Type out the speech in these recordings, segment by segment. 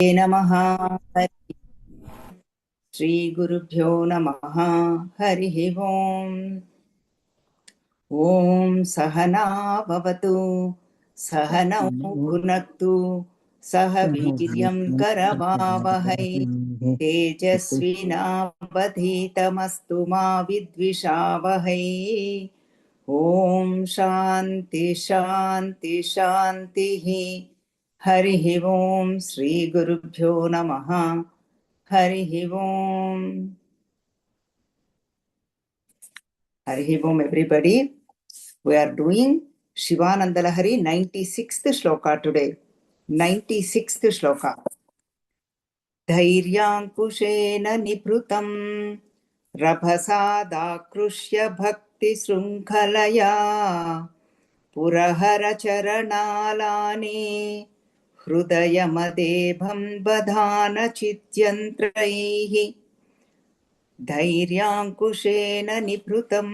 नमः। श्रीगुरुभ्यो नमः। हरिः ओम्। ॐ सहना भवतु, सहनौ भुनक्तु, सह वीर्यं करवावहै, तेजस्विनावधीतमस्तु मा विद्विषावहै। ॐ शान्ति शान्ति शान्तिः। हरिः ओम्। श्रीगुरुभ्यो नमः। हरिः ओम्. हरिः ओम् everybody. We are doing Shivananda Lahari 96th shloka today. 96th shloka. धैर्याङ्कुशेन निभृतं रभसादाकृष्य भक्तिशृङ्खलया पुरहरचरणालाने हृदयमदेभं बधान चित्यन्त्रैः। धैर्याङ्कुशेन निभृतं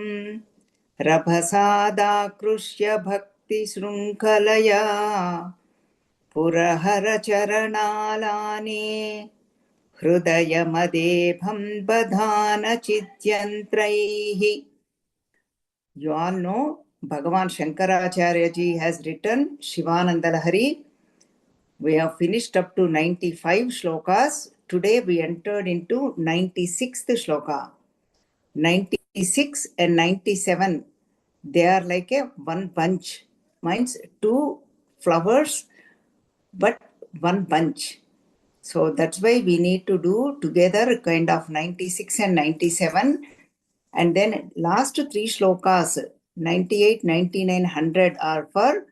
रभसादाकृष्य भक्तिशृङ्खलया पुरहरचरणालाने हृदयमदेभं बधान चित्यन्त्रैः. You all know Bhagavan Shankaracharya ji has written Shivananda Lahari. We have finished up to 95 shlokas. Today we entered into 96th shloka. 96 and 97, they are like a one bunch. Means two flowers, but one bunch. So that's why we need to do together kind of 96 and 97. And then last three shlokas, 98, 99, 100 are for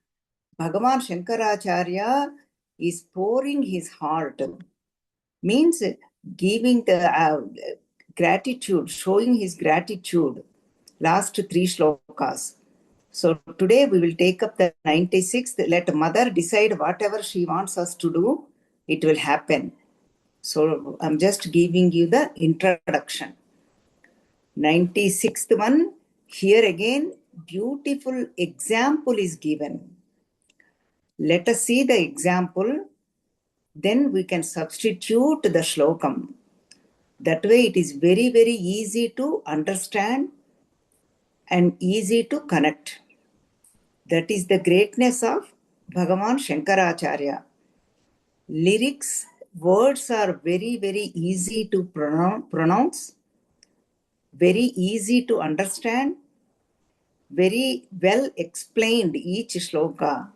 Bhagavan Shankaracharya is pouring his heart. Means giving the gratitude, showing his gratitude. Last three shlokas. So today we will take up the 96th. Let Mother decide whatever she wants us to do, it will happen. So I'm just giving you the introduction. 96th one, here again, beautiful example is given. Let us see the example, then we can substitute the shlokam. That way it is very, very easy to understand and easy to connect. That is the greatness of Bhagavan Shankaracharya. Lyrics, words are very, very easy to pronounce, very easy to understand, very well explained each shloka.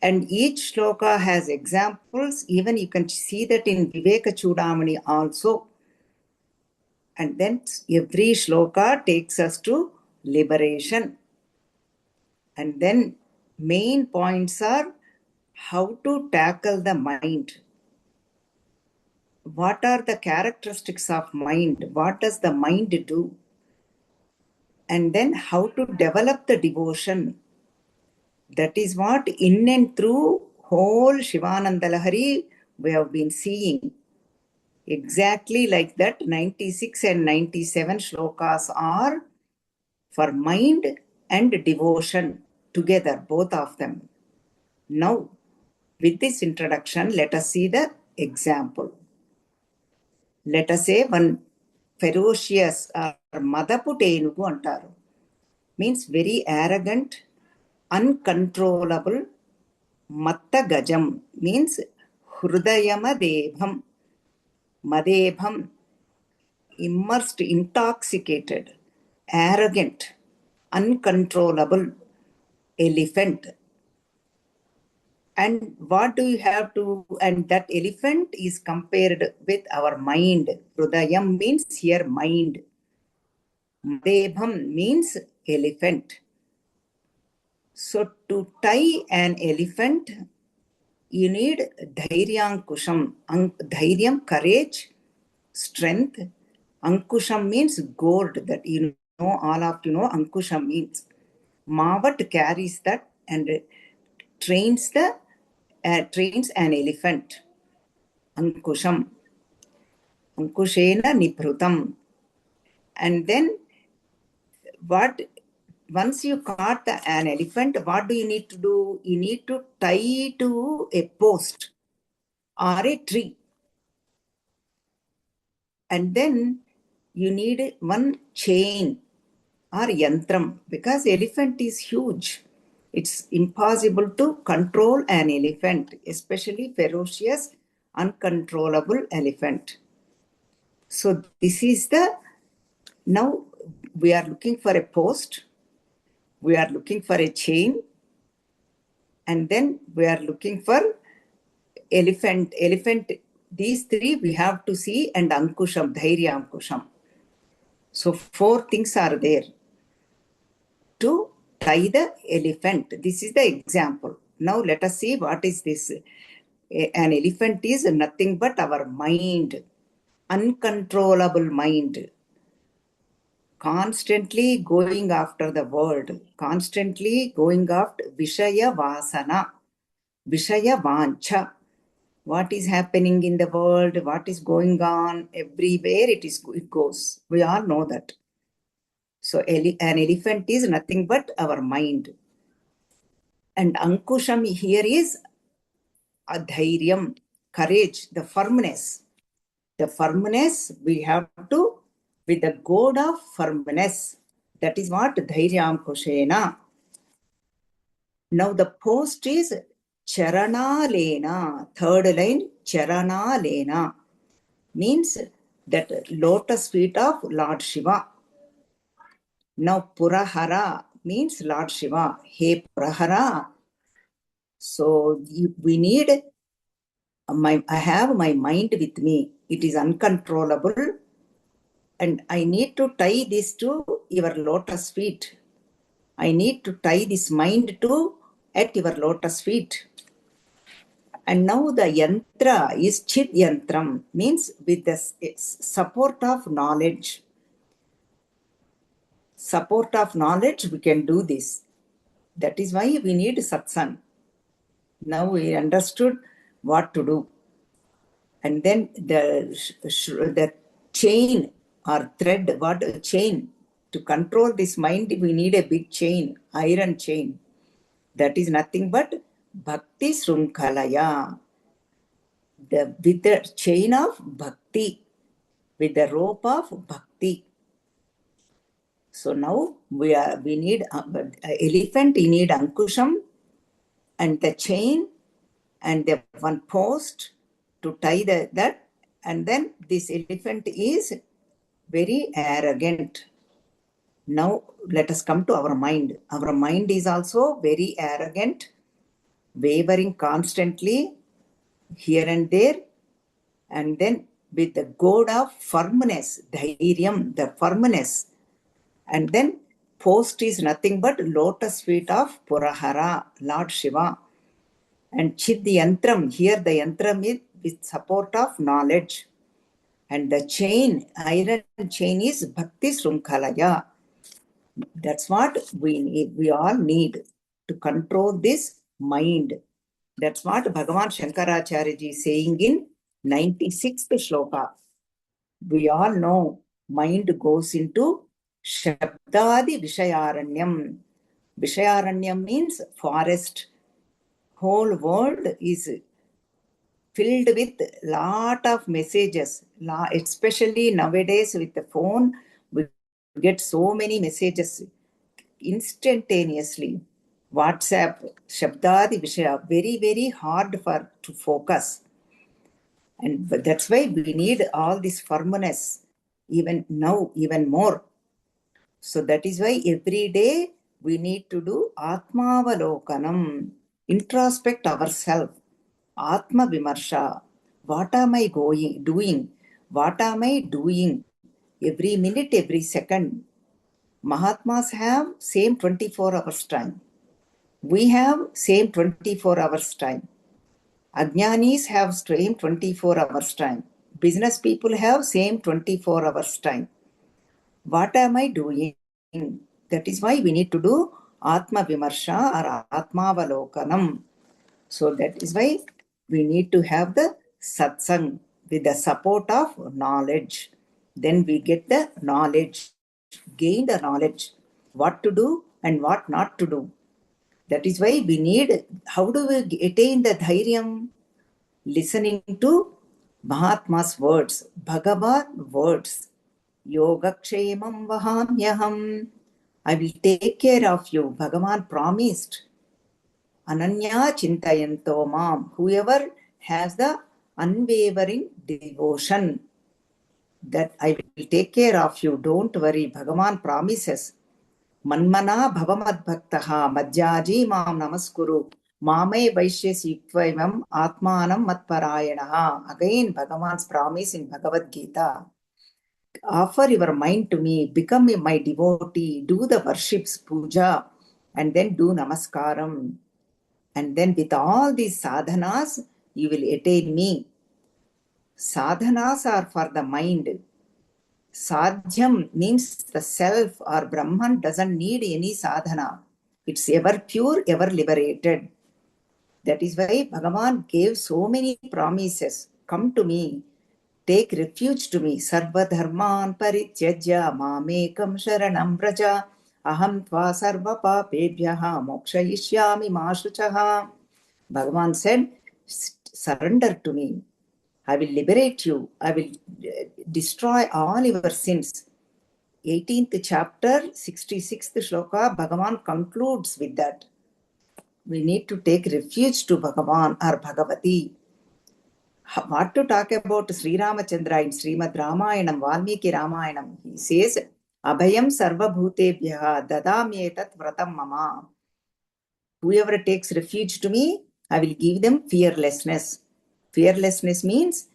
And each shloka has examples. Even you can see that in Viveka Chudamani also. And then every shloka takes us to liberation. And then main points are how to tackle the mind. What are the characteristics of mind? What does the mind do? And then how to develop the devotion. That is what in and through whole Shivananda Lahari we have been seeing. Exactly like that, 96 and 97 shlokas are for mind and devotion together, both of them. Now, with this introduction, let us see the example. Let us say one ferocious or Madaputenugu antaru. Means very arrogant, uncontrollable. Matta Gajam means Hrudayama Devham. Madebham, immersed, intoxicated, arrogant, uncontrollable elephant. And what do you have to, and that elephant is compared with our mind. Hrudayam means here mind. Madebham means elephant. So to tie an elephant, you need dhairyankusham. Dhairyam, courage, strength. Ankusham means gourd, that you know, all of you know Ankusham means. Mavat carries that and trains an elephant. Ankusham. Ankushena nibhrutam. And then what, once you caught an elephant, what do you need to do? You need to tie to a post. or a tree. And then you need one chain or yantram, because elephant is huge. It's impossible to control an elephant, especially ferocious, uncontrollable elephant. So this is now we are looking for a post, we are looking for a chain, and then we are looking for elephant. These three we have to see, and ankusham, dhairya ankusham. So 4 things are there to tie the elephant. This is the example. Now let us see what is this. An elephant is nothing but our mind, uncontrollable mind, constantly going after the world, constantly going after Vishaya Vasana, Vishaya Vancha. What is happening in the world, what is going on, everywhere it goes. We all know that. So an elephant is nothing but our mind. And Ankusham here is adhairyam, courage, the firmness. The firmness we have to, with the goad of firmness. That is what dhairyam kushena. Now the post is charana lena. Third line, charana lena. Means that lotus feet of Lord Shiva. Now Purahara means Lord Shiva. Hey Purahara. So we need I have my mind with me. It is uncontrollable. And I need to tie this to your lotus feet. I need to tie this mind to at your lotus feet. And now the yantra is chit yantram, means with the support of knowledge. Support of knowledge, we can do this. That is why we need satsang. Now we understood what to do. And then the chain or thread, what a chain. To control this mind, we need a big chain, iron chain. That is nothing but bhakti srunkalaya. With the chain of bhakti, with the rope of bhakti. So now we need elephant, you need ankusham and the chain and the one post to tie that. And then this elephant is very arrogant. Now let us come to our mind. Our mind is also very arrogant, wavering constantly here and there, and then with the goad of firmness, dhairyam, the firmness, and then post is nothing but lotus feet of Purahara, Lord Shiva, and chid yantram, here the yantram is with support of knowledge, and the chain, iron chain is bhakti srunkalaya. That's what we need. We all need to control this mind. That's what Bhagavan Shankaracharya ji is saying in 96th shloka. We all know mind goes into Shabdadi Vishayaranyam. Vishayaranyam means forest. Whole world is filled with lot of messages. Especially nowadays with the phone, we get so many messages instantaneously. WhatsApp, Shabdadi Vishaya, very, very hard to focus. And that's why we need all this firmness, even now, even more. So that is why every day we need to do Atmavalokanam, introspect ourselves, Atma Vimarsha. What am I doing? What am I doing? Every minute, every second. Mahatmas have same 24 hours time. We have same 24 hours time. Ajnanis have same 24 hours time. Business people have same 24 hours time. What am I doing? That is why we need to do Atma Vimarsha or Atma Avalokanam. So that is why we need to have the satsang with the support of knowledge. Then we get the knowledge, gain the knowledge, what to do and what not to do. That is why we need, how do we attain the dhairyam? listening to Mahatma's words, Bhagavad words. Yogakshemam vahamyaham. I will take care of you. Bhagavan promised. Ananya Chintayanto Mam. Whoever has the unwavering devotion, that I will take care of you. Don't worry. Bhagavan promises. Manmana bhavamad bhaktaha madhyaji mam namaskuru. Mame vaishyasi yuktvaivam atmanam matparayanaha. Again, Bhagavan's promise in Bhagavad Gita. Offer your mind to me, become my devotee, do the worships, puja, and then do namaskaram. And then with all these sadhanas, you will attain me. Sadhanas are for the mind. Sadhyam means the self or Brahman doesn't need any sadhana. It's ever pure, ever liberated. That is why Bhagavan gave so many promises. Come to me. Take refuge to me. Sarva dharman parityajya mamekam sharanam vraja. Aham tva sarva papebhyaha mokshayishyami ma shuchaha. Bhagavan said, surrender to me. I will liberate you. I will destroy all your sins. 18th chapter, 66th shloka, Bhagavan concludes with that. We need to take refuge to Bhagavan or Bhagavati. What to talk about Sri Ramachandra in Srimad Ramayanam, Valmiki Ramayanam? He says, Abhayam sarva bhutebhyaha dadamyetat vratam mama. Whoever takes refuge to me, I will give them fearlessness. Fearlessness means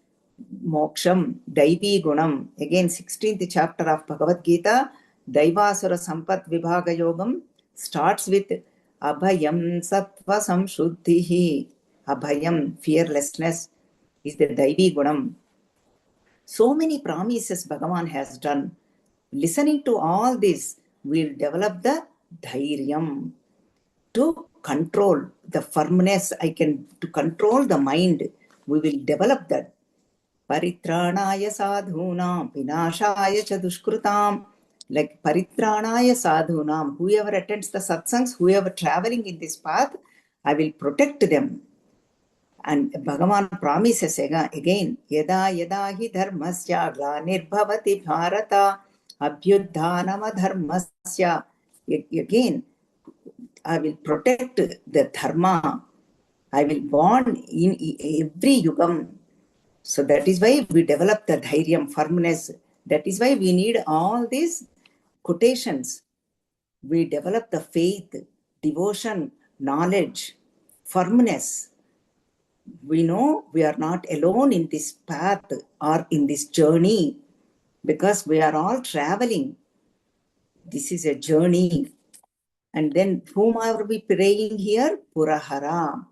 moksham, daivi gunam. Again, 16th chapter of Bhagavad Gita, Daivasura Sampat Vibhaga Yogam starts with Abhayam Sattva Samshuddhihi. Abhayam, fearlessness, is the daivi gunam. So many promises Bhagavan has done. Listening to all this, we'll develop the dhairyam to control the firmness. To control the mind. We will develop that. Paritranaya sadhunam vinashaya cha dushkrutam. Like paritranaya sadhunam, whoever attends the satsangs, whoever traveling in this path, I will protect them. And Bhagavan promises again, yada yada hi dharmasya glanirбhavati bharata abhyudhanama dharmasya. Again, I will protect the dharma. I will warn in every yugam. So that is why we develop the dhairyam, firmness. That is why we need all these quotations. We develop the faith, devotion, knowledge, firmness. We know we are not alone in this path or in this journey because we are all traveling. This is a journey. And then whom are we praying here? Purahara.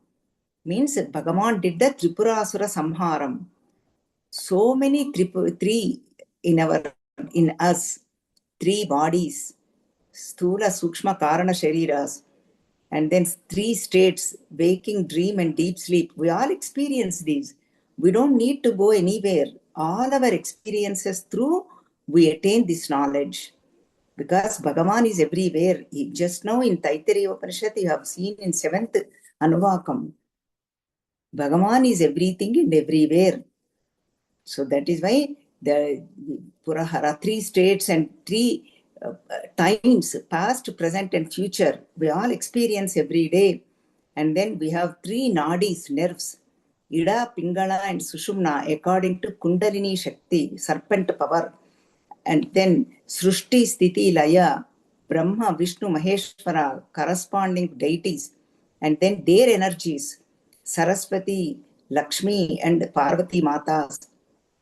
Means Bhagavan did the Tripurasura Samharam. So many three in us, three bodies, Sthula, Sukshma, Karana, Shariras, and then three states, waking, dream, and deep sleep. We all experience these. We don't need to go anywhere. All our experiences through, we attain this knowledge. Because Bhagavan is everywhere. Just now in Taittiriya Upanishad, you have seen in 7th Anuvakam. Bhagavan is everything and everywhere. So that is why the Purahara, three states and three times, past, present, and future, we all experience every day. And then we have three nadis, nerves, Ida, Pingala, and Sushumna, according to Kundalini Shakti, serpent power. And then Srushti, Sthiti, Laya, Brahma, Vishnu, Maheshwara, corresponding deities. And then their energies, Saraswati, Lakshmi, and Parvati Matas.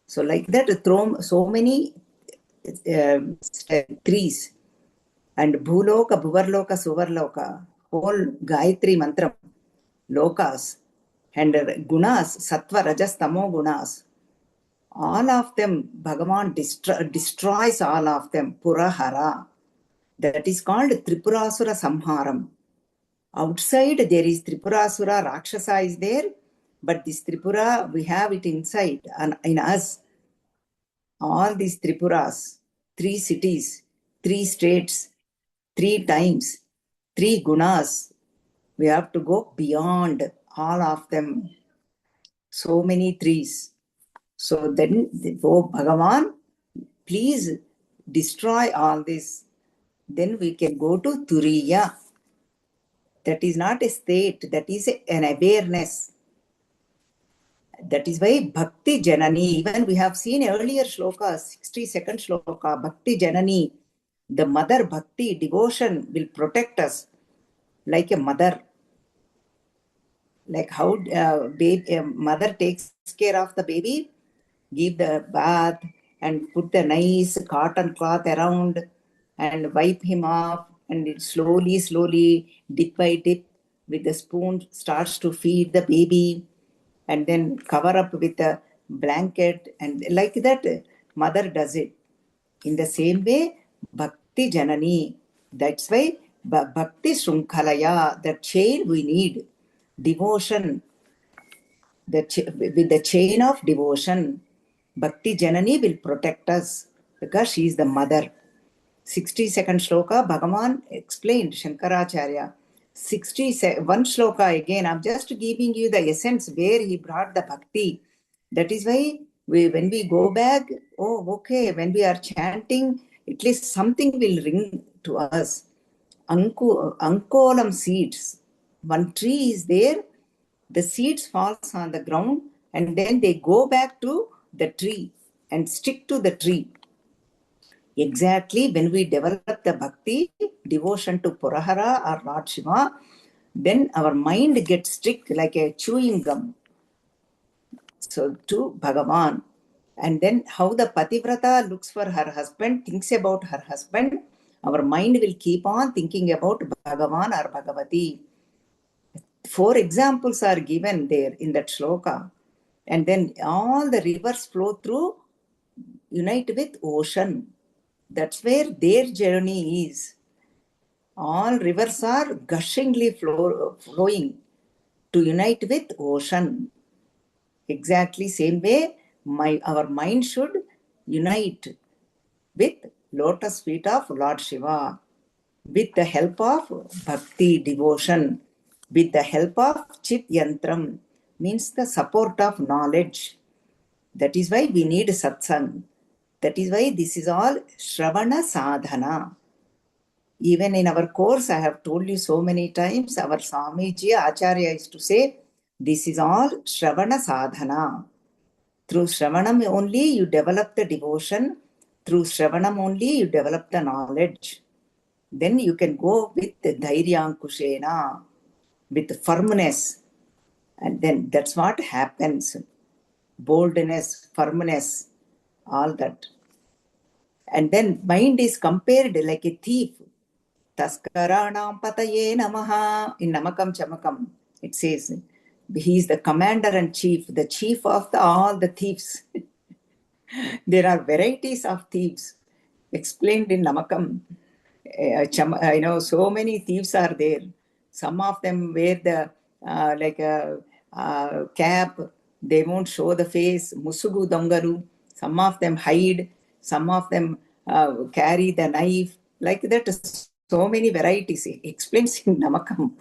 So like that, so many threes. And Bhuloka, Bhuvarloka, Suvarloka, whole Gayatri Mantra, Lokas, and Gunas, Sattva, Rajas, Tamo Gunas. All of them, Bhagavan destroys all of them, Purahara. That is called Tripurasura Samharam. Outside there is Tripurasura, Rakshasa is there, but this Tripura, we have it inside, in us. All these Tripuras, three cities, three states, three times, three gunas, we have to go beyond all of them. so many trees. So then, oh Bhagavan, please destroy all this. Then we can go to Turiya. That is not a state, that is an awareness. That is why Bhakti Janani, even we have seen earlier shloka, 62nd shloka, Bhakti Janani, the mother Bhakti, devotion will protect us like a mother. Like how a mother takes care of the baby, give the bath and put the nice cotton cloth around and wipe him off, and it slowly, dip by dip, with the spoon starts to feed the baby, and then cover up with a blanket, and like that mother does it. In the same way, Bhakti Janani, that's why Bhakti Shrunkhalaya, the chain we need, devotion, with the chain of devotion, Bhakti Janani will protect us because she is the mother. 62nd shloka, Bhagavan explained, Shankaracharya. 61 shloka again, I'm just giving you the essence where he brought the bhakti. That is why when we go back, oh, okay, when we are chanting, at least something will ring to us. Ankolam seeds. One tree is there, the seeds falls on the ground, and then they go back to the tree and stick to the tree. Exactly when we develop the bhakti, devotion to Purahara or Lord Shiva, then our mind gets strict like a chewing gum. So to Bhagavan. And then how the Pativrata looks for her husband, thinks about her husband, our mind will keep on thinking about Bhagavan or Bhagavati. 4 examples are given there in that shloka. And then all the rivers flow through, unite with ocean. That's where their journey is. All rivers are gushingly flowing to unite with ocean. Exactly same way, our mind should unite with lotus feet of Lord Shiva, with the help of bhakti, devotion, with the help of Chit Yantram, means the support of knowledge. That is why we need satsang. That is why this is all Shravana Sadhana. Even in our course, I have told you so many times, our Swamiji Acharya used to say, this is all Shravana Sadhana. Through Shravanam only you develop the devotion. Through Shravanam only you develop the knowledge. Then you can go with the Dhairyankushena, with firmness. And then that's what happens. Boldness, firmness, all that. And then mind is compared like a thief. Taskaranam pataye namaha. In Namakam Chamakam, it says, he is the commander and chief, the chief of all the thieves. There are varieties of thieves explained in Namakam. So many thieves are there. Some of them wear the like a cap. They won't show the face. Musugu dongaru. Some of them hide. Some of them carry the knife. Like that, so many varieties. It explains in Namakam.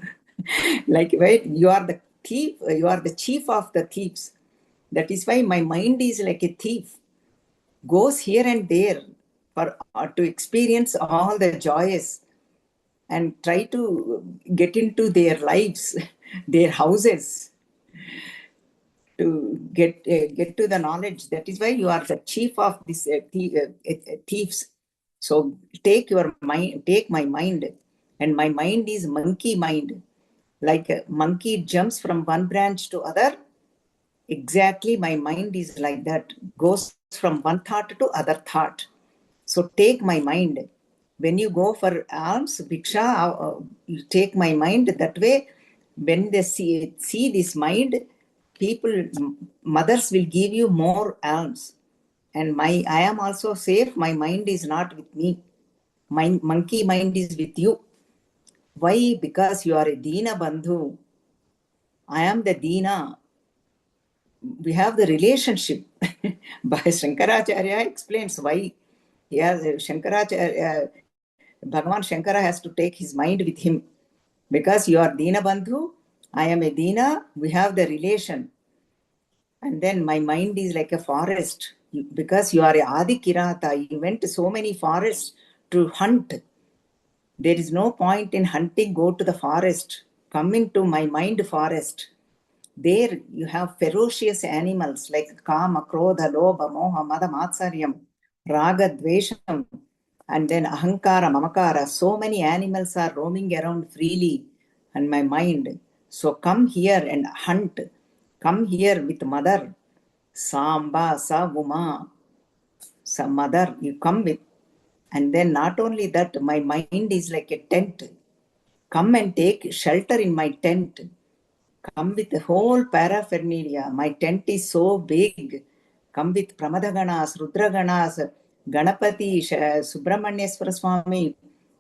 Like, right, you are the thief. You are the chief of the thieves. That is why my mind is like a thief. Goes here and there for to experience all the joys and try to get into their lives, their houses, to get to the knowledge. That is why you are the chief of these thieves. So take my mind, and my mind is monkey mind. Like a monkey jumps from one branch to other, exactly my mind is like that, goes from one thought to other thought. So take my mind. When you go for alms, bhiksha, you take my mind. That way, when they see this mind, people, mothers will give you more alms. And I am also safe. My mind is not with me. My monkey mind is with you. Why? Because you are a Dina Bandhu. I am the Dina. We have the relationship. By Shankaracharya explains why. Shankaracharya, Bhagavan Shankara has to take his mind with him. Because you are Dina Bandhu, I am a Dina, we have the relation. And then my mind is like a forest. Because you are a Adi Kirata, you went to so many forests to hunt. There is no point in hunting, go to the forest. Come into my mind forest. There you have ferocious animals like Kama, Krodha, Lobha, Moha, Mada, Matsaryam, Raga, Dvesham, and then Ahankara, Mamakara. So many animals are roaming around freely in my mind. So come here and hunt. Come here with mother. Samba, Sa, Uma, Sa, mother, you come with. And then not only that, my mind is like a tent. Come and take shelter in my tent. Come with the whole paraphernalia. My tent is so big. Come with Pramadaganas, Rudraganas, Ganapati, Subramanyeswara Swami,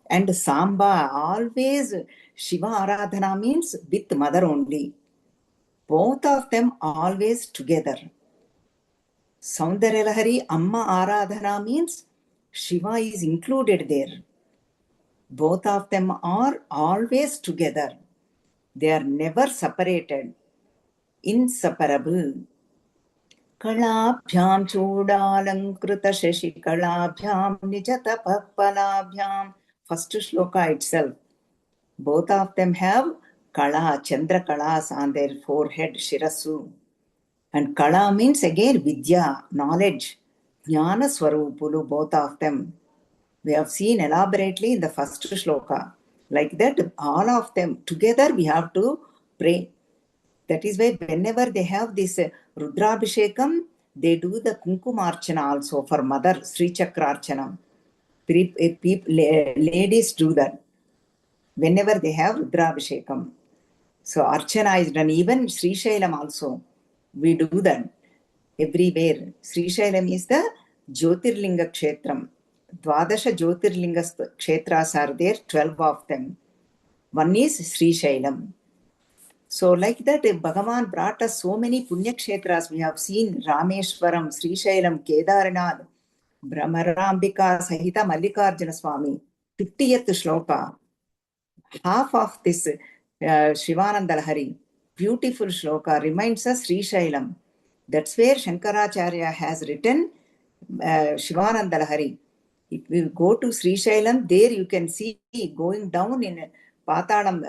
and Samba. Always Shiva Aradhana means with mother only. Both of them always together. Saundaryalahari Amma Aradhana means Shiva is included there. Both of them are always together. They are never separated. Inseparable. Kalabhyam Chodalankruta Shashikalavhyam Nijatapapalabhyam. First shloka itself. Both of them have Kala, Chandra Kalas on their forehead, Shirasu. And Kala means again Vidya, knowledge. Jnana Swarupulu, both of them. We have seen elaborately in the first shloka. Like that, all of them together we have to pray. That is why whenever they have this Rudrabhishekam, they do the Kunkumarchana also for mother, Sri Chakrarchana. Ladies do that whenever they have Rudrabhishekam. So Archana is done, even Sri Shailam also. We do that everywhere. Sri Shailam is the Jyotirlinga Kshetram. Dwadasha Jyotirlinga Kshetras are there, 12 of them. One is Sri Shailam. So like that, Bhagavan brought us so many Punya Kshetras. We have seen Rameshwaram, Sri Shailam, Kedarnath, Brahmarambika, Sahita Mallikarjuna Swami. 50th shloka. Half of this Shivananda Lahari, beautiful shloka, reminds us Sri Shailam. That's where Shankaracharya has written Shivananda Lahari. If we go to Sri Shailam, there you can see going down in Patalam,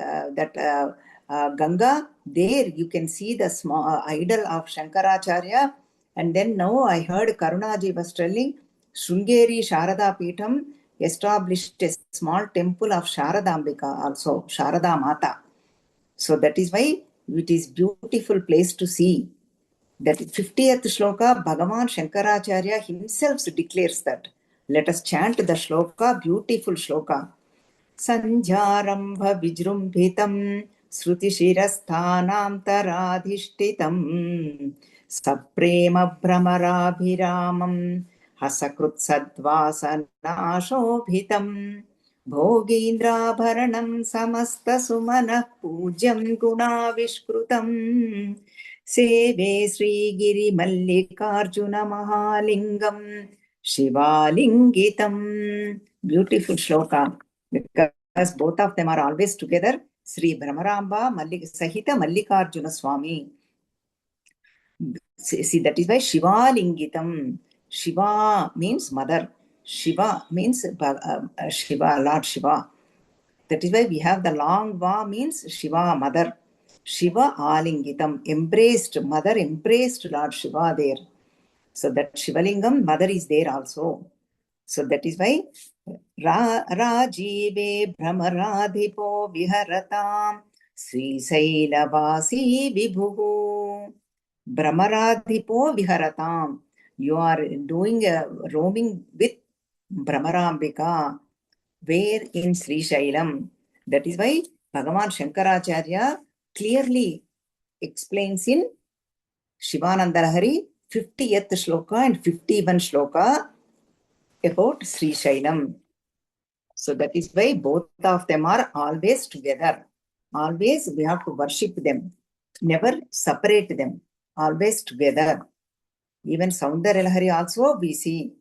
Ganga, there you can see the small idol of Shankaracharya. And then now I heard Karunaji was telling Sringeri Sharada Peetham established a small temple of Sharadambika also, Sharada Mata. So that is why it is beautiful place to see. That 50th shloka, Bhagavan Shankaracharya himself declares that. Let us chant the shloka, beautiful shloka. Sanjarambha vijrumbhitam Sruti Shirasthanam Taradhishtitam Saprema Brahmarabhiramam Hasakrut Sadvasanashobhitam Bhogindra Samasta Sumana Pujam Guna Vishkrutam Seve Sri Giri Mallikarjuna Mahalingam Shivalingitam. Beautiful shloka. Because both of them are always together. Sri Brahmaramba Sahita Mallikarjuna Swami. See, that is why Shiva Lingitam. Shiva means mother. Shiva means Shiva, Lord Shiva. That is why we have the long Va means Shiva, mother. Shiva Alingitam, embraced, mother embraced Lord Shiva there. So that Shivalingam, mother is there also. So that is why Rajive Brahmaradhipo Viharatam Sri Sailavasi Vibhu Brahmaradhipo Viharatam. You are doing a roaming with Brahmarambika. Where in Sri Shailam. That is why Bhagavan Shankaracharya clearly explains in Shivananda Lahari 50th shloka and 51 shloka about Sri Shailam. So that is why both of them are always together. Always we have to worship them. Never separate them. Always together. Even Saundaryalahari also we see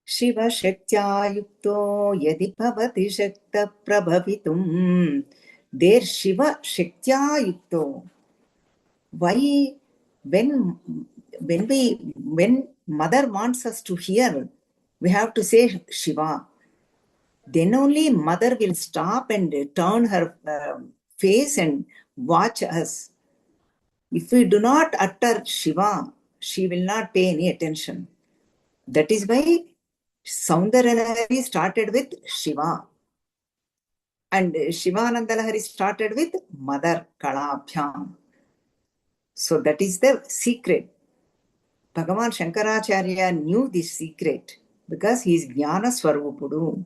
Shiva Shaktya Yukto Yadi Bhavati Shakta Prabhavitum. There Shiva Shaktya Yukto. Why? When when mother wants us to hear, we have to say Shiva. Then only mother will stop and turn her face and watch us. If we do not utter Shiva, she will not pay any attention. That is why Soundarya started with Shiva. And Shivananda Lahari started with Mother Kalabhyam. So that is the secret. Bhagavan Shankaracharya knew this secret because he is Jnana Swarupudu.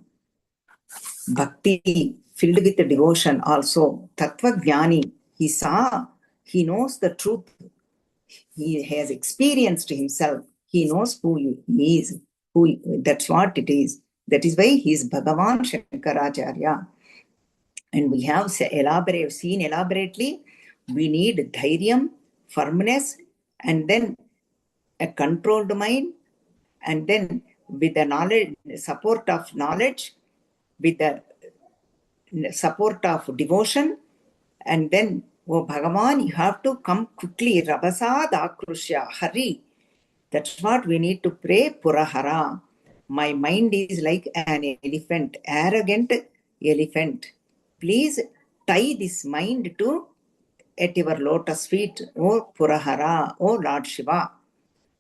Bhakti filled with devotion also. Tattva Jnani. He saw, he knows the truth. He has experienced himself. He knows who he is. That's what it is. That is why he is Bhagavan Shankaracharya. And we have seen elaborately, we need dhairyam, firmness, and then a controlled mind, and then with the knowledge, support of knowledge, with the support of devotion, and then, oh Bhagavan, you have to come quickly, Rabasad Akrushya, hurry. That's what we need to pray, Purahara. My mind is like an elephant, arrogant elephant. Please tie this mind to at your lotus feet, O Purahara, O Lord Shiva.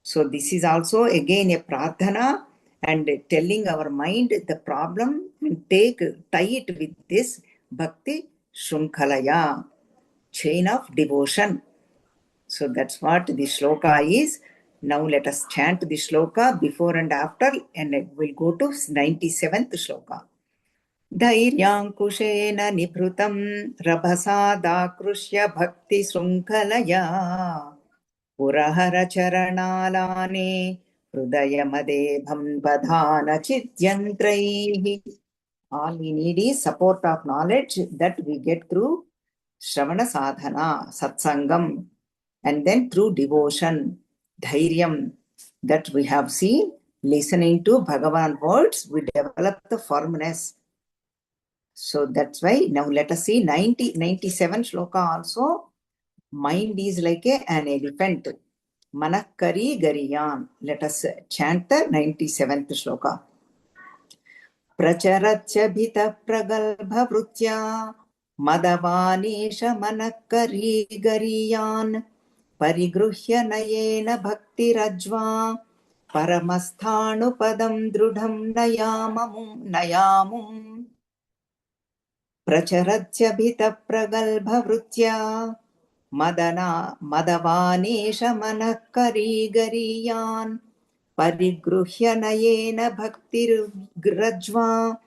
So this is also again a pradhana and telling our mind the problem and tie it with this bhakti shrunkhalaya, chain of devotion. So that's what the shloka is. Now let us chant the shloka before and after, and we'll go to 97th shloka. धैर्याङ्कुशेन निभृतं रभसादाकृष्य भक्तिशृङ्खलया पुरहरचरणालाने हृदयमदेभं बधान चिद्यन्त्रैः. All we need is support of knowledge that we get through Shravana Sadhana, Satsangam, and then through devotion, Dhairyam, that we have seen, listening to Bhagavan words, we develop the firmness. So that's why now let us see 97 shloka also. Mind is like an elephant. Manakari Gariyan. Let us chant the 97th shloka. Pracharatya bhita pragalbha vrutya madavanesha manakari gariyan parigruhya nayena bhakti rajva paramasthanu padam drudham nayamum. Pracharatya pragalbha vrutya madavanesha manakari gariyan parigruhya nayena bhakti rajva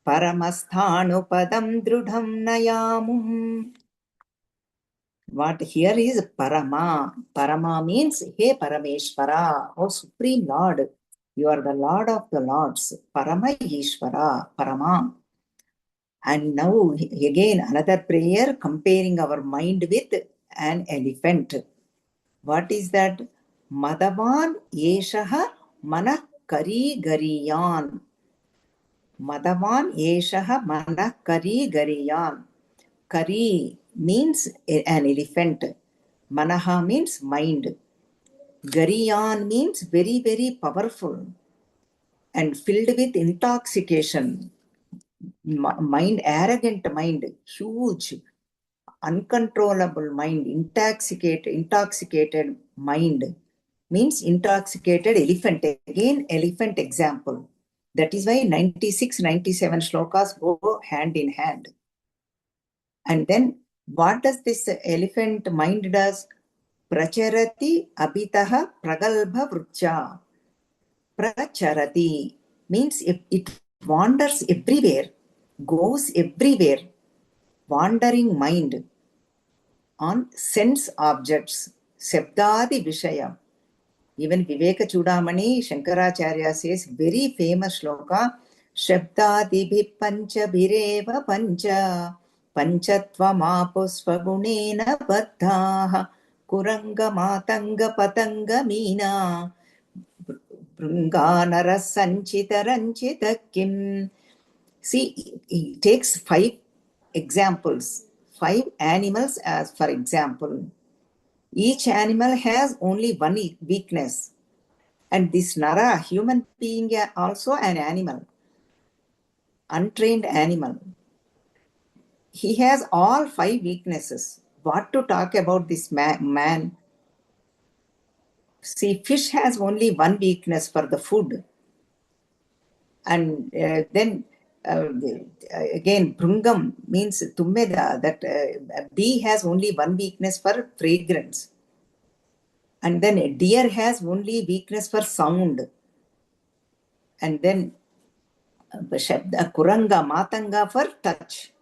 paramasthanu padam drudham nayamum. What here is Parama. Parama means, Hey Parameshvara, O Supreme Lord, you are the Lord of the Lords. Parama Ishvara, Parama. And now again another prayer comparing our mind with an elephant. What is that? Madavan Yeshaha Manah Kari Gariyan. Madavan Yeshaha Manah Kari Gariyan. Kari means an elephant. Manaha means mind. Gariyan means very, very powerful and filled with intoxication. Mind, arrogant mind, huge, uncontrollable mind, intoxicated mind means intoxicated elephant. Again, elephant example. That is why 96, 97 shlokas go hand in hand. And then what does this elephant mind does? Pracharati abhitaha pragalbha vrutya. Pracharati means it wanders everywhere, goes everywhere, wandering mind on sense objects, Sabdadi Vishaya. Even Viveka Chudamani, Shankaracharya says, very famous shloka, Shabdadibhi pancha bireva pancha, panchatva mapusvagunena baddhaha, kuranga matanga patanga meena, brunganara sanchita ranchita kim. See, he takes 5 examples, 5 animals as for example. Each animal has only one weakness. And this Nara, human being, also an animal, untrained animal. He has all 5 weaknesses. What to talk about this man? See, fish has only one weakness for the food. And then again, Brungam means Tummeda, that bee has only one weakness for fragrance. And then a deer has only weakness for sound. And then Shabda, Kuranga, Matanga for touch.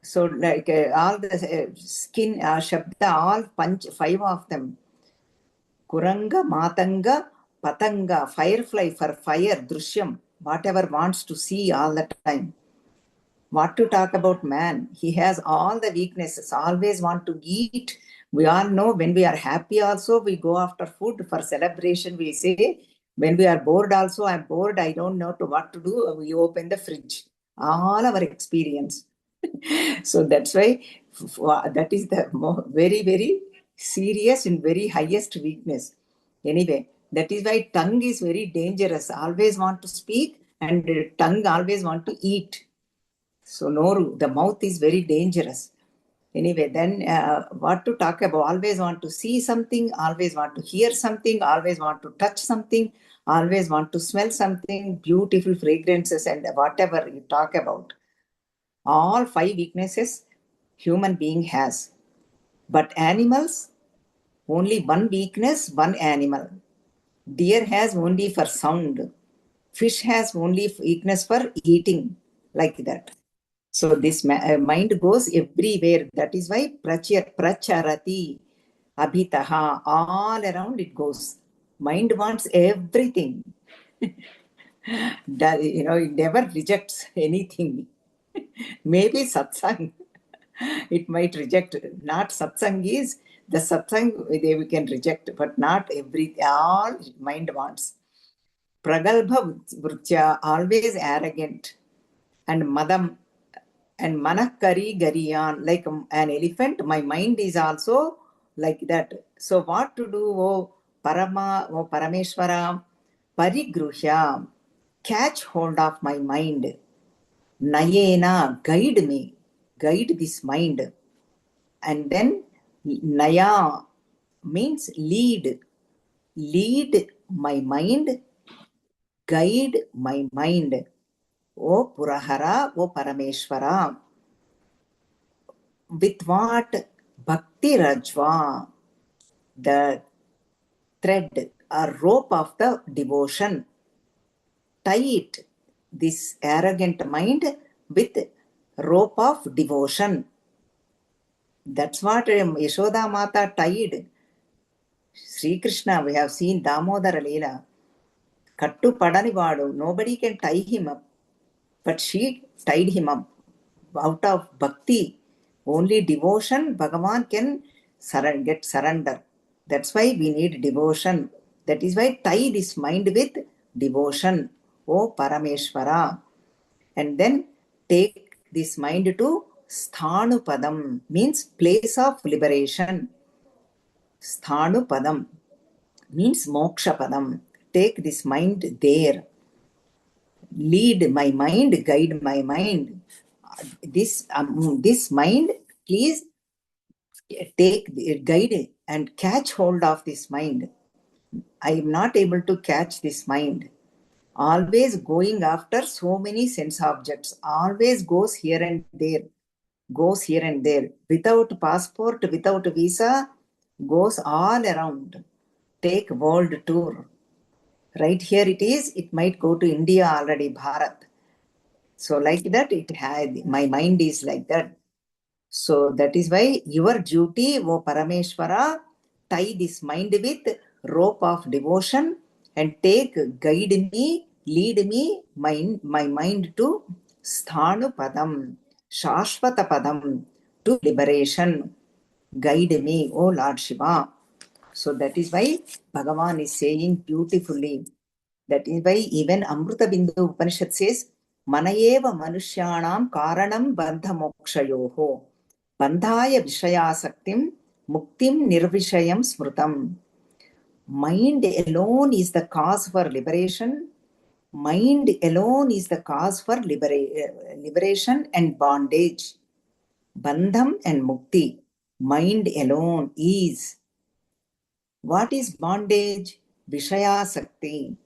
So like all the skin, Shabda, all 5 of them. Kuranga, Matanga, Patanga, firefly for fire, Drishyam, whatever wants to see all the time. What to talk about man? He has all the weaknesses, always want to eat. We all know when we are happy also, we go after food. For celebration, we say, when we are bored also, I'm bored, I don't know what to do, we open the fridge. All our experience. So that's why that is the very, very serious and very highest weakness. Anyway, that is why tongue is very dangerous. Always want to speak and tongue always want to eat. So Noru, the mouth is very dangerous. Anyway, then what to talk about? Always want to see something, always want to hear something, always want to touch something, always want to smell something, beautiful fragrances and whatever you talk about. All 5 weaknesses human being has. But animals, only one weakness, one animal. Deer has only for sound. Fish has only weakness for eating, like that. So this mind goes everywhere. That is why pracharati, abhitaha, all around it goes. Mind wants everything. It never rejects anything. Maybe satsang, it might reject. Not satsang is, the satsang we can reject, but not all mind wants. Pragalbha vrutya, always arrogant. And madam, and manakari gariyan, like an elephant, my mind is also like that. So what to do, oh Parameshwara, parigruhya, catch hold of my mind. Nayena, guide this mind. And then Naya means lead my mind, guide my mind. O Purahara, O Parameshwara. With what? Bhakti Rajva, the thread or rope of the devotion. Tie it, this arrogant mind, with rope of devotion. That's what Yashoda Mata tied Sri Krishna. We have seen Damodara Leela. Kattu Padanivadu, nobody can tie him up. But she tied him up out of bhakti. Only devotion, Bhagavan can get surrender. That's why we need devotion. That is why tie this mind with devotion. O Parameshwara. And then take this mind to Sthanupadam, means place of liberation. Sthanupadam means Moksha Padam. Take this mind there. Lead my mind, guide my mind. This mind, please guide and catch hold of this mind. I am not able to catch this mind. Always going after so many sense objects. Always goes here and there. Without passport, without visa, goes all around. Take world tour. Right here it is. It might go to India already, Bharat. So like that, my mind is like that. So that is why your duty, O Parameshwara, tie this mind with rope of devotion and guide me, lead me, my mind to Sthanu Padam, Shashvata Padam, to liberation. Guide me, O Lord Shiva. So that is why Bhagavan is saying beautifully. That is why even Amrita Bindu Upanishad says, Manayeva Manushyanam Karanam Bandha Mokshayoho. Bandhaya Vishayasaktim Muktim nirvishayam smrutam. Mind alone is the cause for liberation. Mind alone is the cause for liberation and bondage. Bandham and mukti. Mind alone is. What is bondage? Vishayasakti.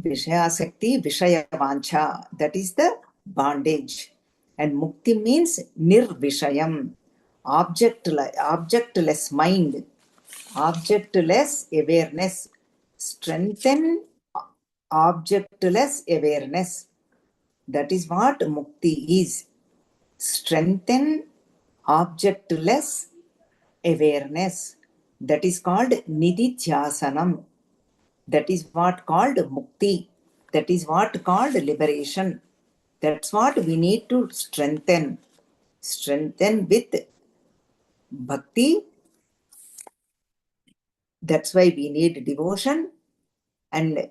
Vishayasakti, Vishayavansha. That is the bondage. And mukti means nirvishayam. Objectless mind. Objectless awareness. Strengthen objectless awareness. That is what mukti is. Strengthen objectless awareness. That is called nididhyasanam. That is what called mukti. That is what called liberation. That's what we need to strengthen. Strengthen with bhakti. That's why we need devotion. And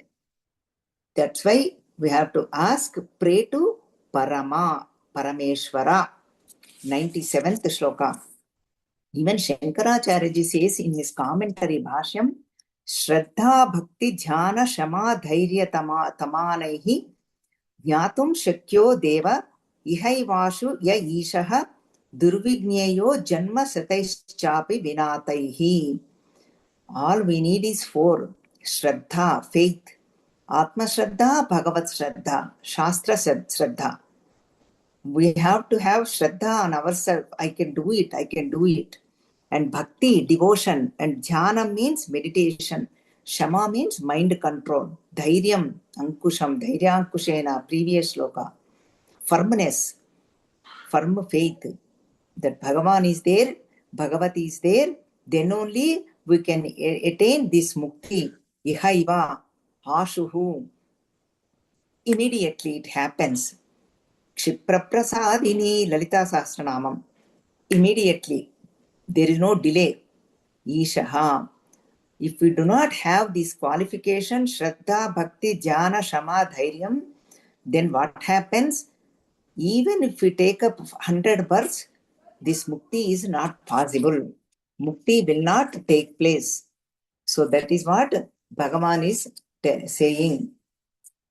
that's why we have to ask, pray to Parama, Parameshwara. 97th shloka. Even Shankaracharya says in his commentary Bhashyam, Shraddha Bhakti Dhyana Shama Dhairya Tamanaihi Jnatum Shakyo Deva Ihaivashu Ya Ishaha Durvigneyo Janma Sataischapi Vinataihi. All we need is 4. Shraddha, faith. Atma Shraddha, Bhagavat Shraddha, Shastra Shraddha. We have to have Shraddha on ourselves. I can do it, I can do it. And bhakti, devotion. And dhyana means meditation. Shama means mind control. Dhairyam, ankusham, dhairyankushena, previous sloka. Firmness, firm faith that Bhagavan is there, Bhagavati is there, then only we can attain this mukti. Ihaiva, ashuhu. Immediately it happens. Kshipraprasadini Lalita Sahasranamam. Immediately. There is no delay. Ishaha. If we do not have this qualification, Shraddha, Bhakti, Jnana, Shama, Dhairyam, then what happens? Even if we take up 100 births, this mukti is not possible. Mukti will not take place. So that is what Bhagavan is saying.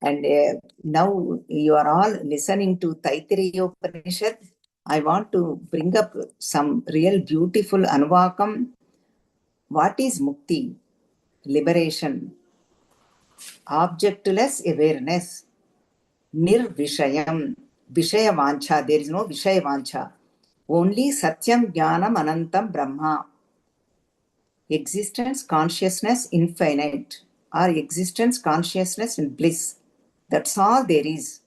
And now you are all listening to Taittiriya Upanishad. I want to bring up some real beautiful Anuvakam. What is mukti? Liberation. Objectless awareness. Nirvishayam. Vishayavansha. There is no Vishayavansha. Only Satyam Jnanam Anantam Brahma. Existence, consciousness, infinite. Or existence, consciousness, and bliss. That's all there is.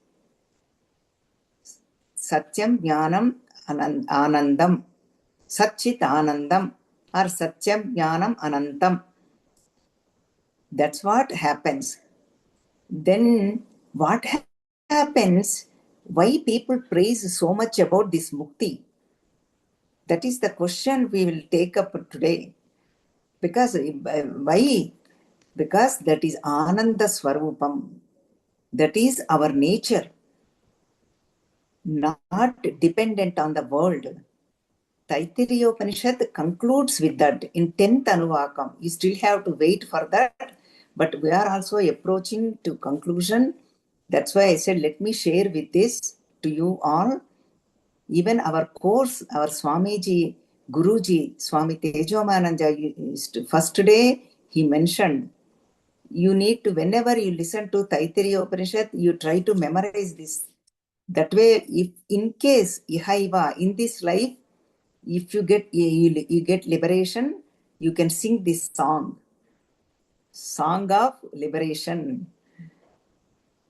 Satyam Jnanam Anandam. Satchit Anandam. Or Satyam Jnanam Anantam. That's what happens. Then what happens? Why people praise so much about this mukti? That is the question we will take up today. Because why? Because that is Ananda Swarupam. That is our nature. Not dependent on the world. Taittiriya Upanishad concludes with that in 10th Anuvakam. You still have to wait for that. But we are also approaching to conclusion. That's why I said, let me share with this to you all. Even our course, our Swamiji, Guruji, Swami Tejomananda, first day he mentioned, you need to, whenever you listen to Taittiriya Upanishad, you try to memorize this. That way, if in case Ihaiva, in this life, if you get liberation, you can sing this song. Song of liberation.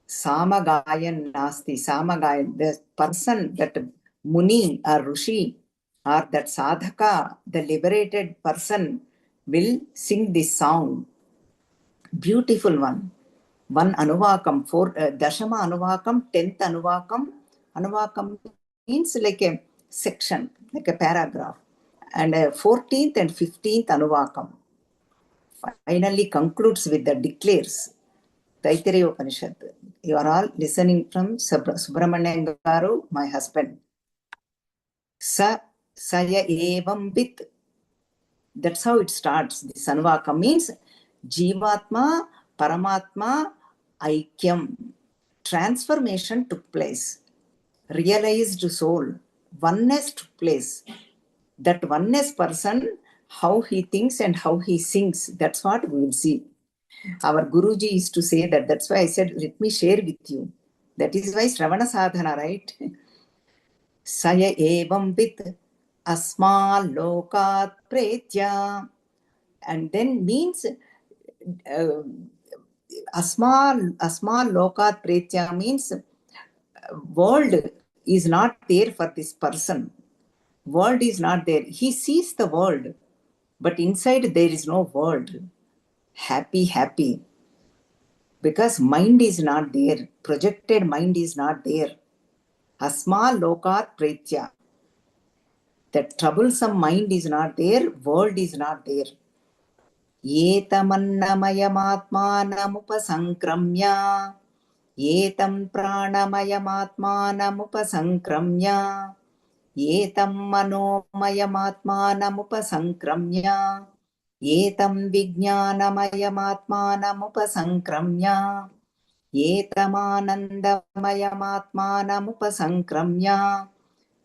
Samagayan Nasti, Samagayan, the person, that Muni or Rushi or that Sadhaka, the liberated person will sing this song. Beautiful one. One Anuvakam, Dashama Anuvakam, 10th Anuvakam. Anuvakam means like a section, like a paragraph. And 14th and 15th Anuvakam finally concludes with the declares. Taittiriya Upanishad. You are all listening from Subramanian Garu, my husband. Saya evam vit That's how it starts. The Sanvaka means Jivatma, Paramatma, Aikyam. Transformation took place. Realized soul. Oneness took place. That oneness person, how he thinks and how he sings, that's what we will see. Our Guruji used to say that. That's why I said, let me share with you. That is why Shravana Sadhana, right? Saya evam vit asma lokat pretya. And then means asma lokat pretya means world is not there for this person. World is not there. He sees the world, but inside there is no world. Happy. Because mind is not there. Projected mind is not there. Asma lokat pretya. That troublesome mind is not there. World is not there. Etamannamayamatmanamupasankramya. Etam pranamayamatmanamupasankramya. Etam manomayamatmanamupasankramya. Etam vijnanamayamaatmanamupasankramya. Etamanandamayamatmanamupasankramya.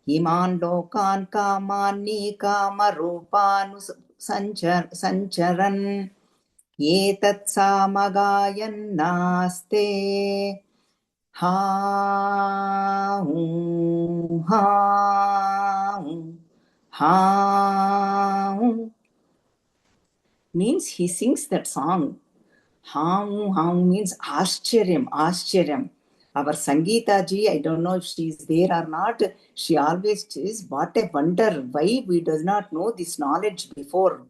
Iman lokan kamani kamarupan sancharan. Etat samagayan naste. Ha means he sings that song. Ha means Ashcharyam. Our Sangeeta ji, I don't know if she is there or not. She always says, what a wonder. Why we does not know this knowledge before?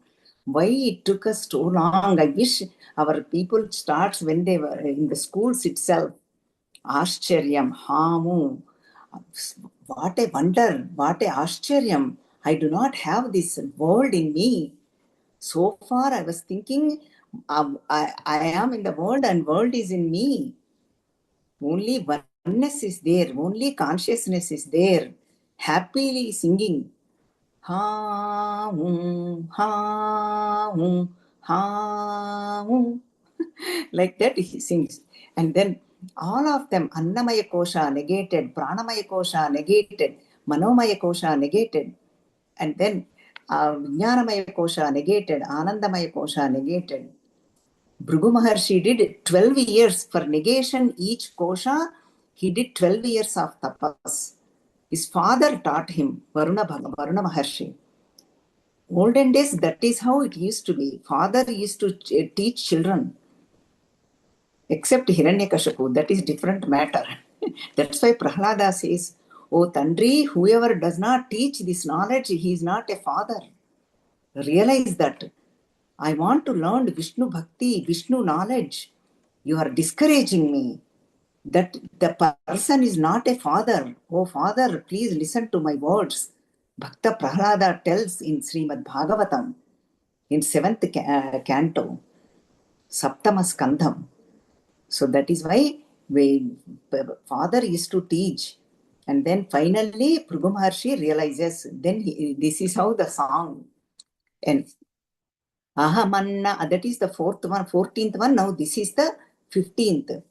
Why it took us so long? I wish our people starts when they were in the schools itself. Ashcharyam, Hamu. What a wonder, what a Ashcharyam. I do not have this world in me. So far I was thinking I am in the world and world is in me. Only oneness is there. Only consciousness is there. Happily singing. Ha, like that he sings. And then all of them, Annamaya Kosha negated, Pranamaya Kosha negated, Manomaya Kosha negated. And then Vijnanamaya Kosha negated, Anandamaya Kosha negated. Bhrigu Maharshi did 12 years for negation each kosha. He did 12 years of tapas. His father taught him, Varuna Maharshi. Olden days, that is how it used to be. Father used to teach children. Except Hiranyakashipu, that is different matter. That's why Prahlada says, "O Tandri, whoever does not teach this knowledge, he is not a father. Realize that. I want to learn Vishnu Bhakti, Vishnu knowledge. You are discouraging me. That the person is not a father. Oh father, please listen to my words." Bhakta Prahlada tells in Srimad Bhagavatam, in 7th canto, Saptama Skandham. So that is why father used to teach. And then finally, Bhrigu Maharshi realizes, then this is how the song ends. Ahamanna, that is the 14th one. Now this is the 15th,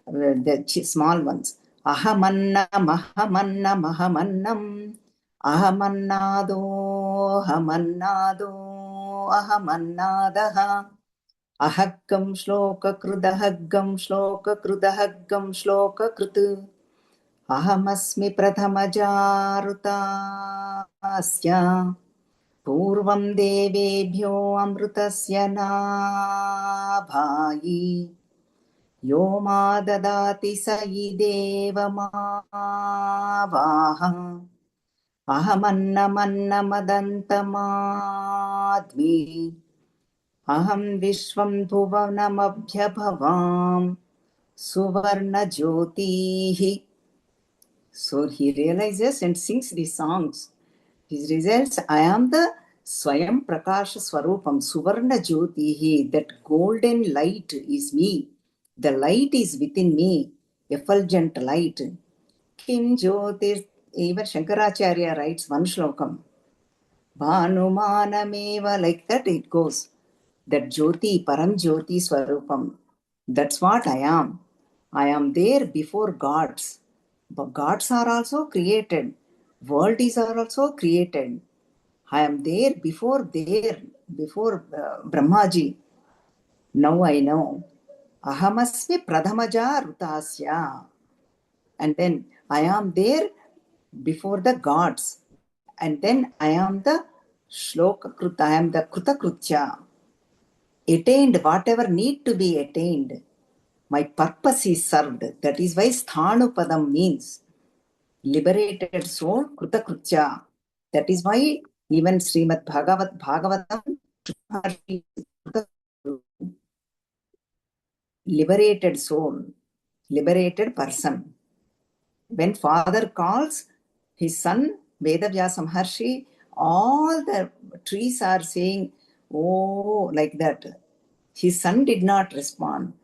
the small ones. Ahamanna, mahamanna, mahamannam. Ahamannado, ahamannadaha. Ahaggam shloka krudahagam shloka krutu. Ahamasmi prathamajarutasya. Purvam devebhyo amrutasya nabhayi. Yo ma dadati sayideva mavaha. Ahamannamannamadantamaadmi. Aham vishvam bhuvanamabhyabhavam. Suvarna jyotihi. So he realizes and sings these songs. His results, I am the Swayam Prakasha Swarupam, Suvarna Jyotihi, that golden light is me. The light is within me, effulgent light. Kim Jyotir, even Shankaracharya writes one shlokam. Bhanumanameva, like that it goes. That Jyoti, Param Jyoti Swarupam. That's what I am. I am there before gods. But gods are also created. World is also created. I am there before Brahmaji. Now I know. Ahamasmi Pradhamaja Rutasya. And then I am there before the gods. And then I am the Shloka Kruta, I am the Kruta Krutya. Attained whatever need to be attained. My purpose is served. That is why Sthanupadam means liberated soul, Kruta Krutya. That is why even Srimad Bhagavatam, liberated soul, liberated person. When father calls his son, Vedavyasa Maharshi, all the trees are saying, oh, like that. His son did not respond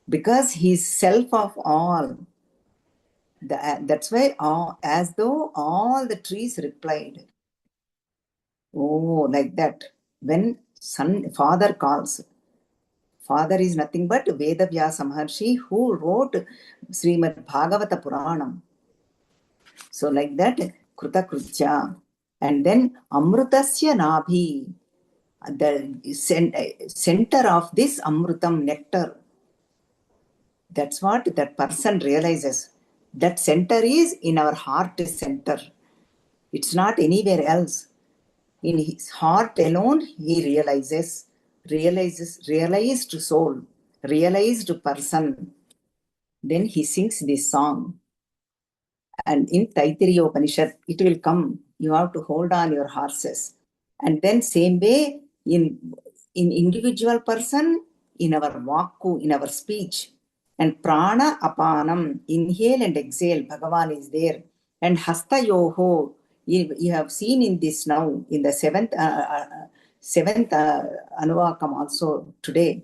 because he's self of all. That's why, as though all the trees replied, oh, like that. When father calls, father is nothing but Vedavyasa Maharshi who wrote Srimad Bhagavata Puranam. So like that, Kruta Krutya. And then Amrutasya Nabhi, the center of this Amrutam nectar. That's what that person realizes. That center is in our heart center. It's not anywhere else. In his heart alone, he realized soul, realized person. Then he sings this song. And in Taittiriya Upanishad, it will come. You have to hold on your horses. And then same way, in individual person, in our vakku, in our speech. And prana apanam, inhale and exhale, Bhagavan is there. And hasta yoho, you have seen in this now, in the seventh Anuvakam also today.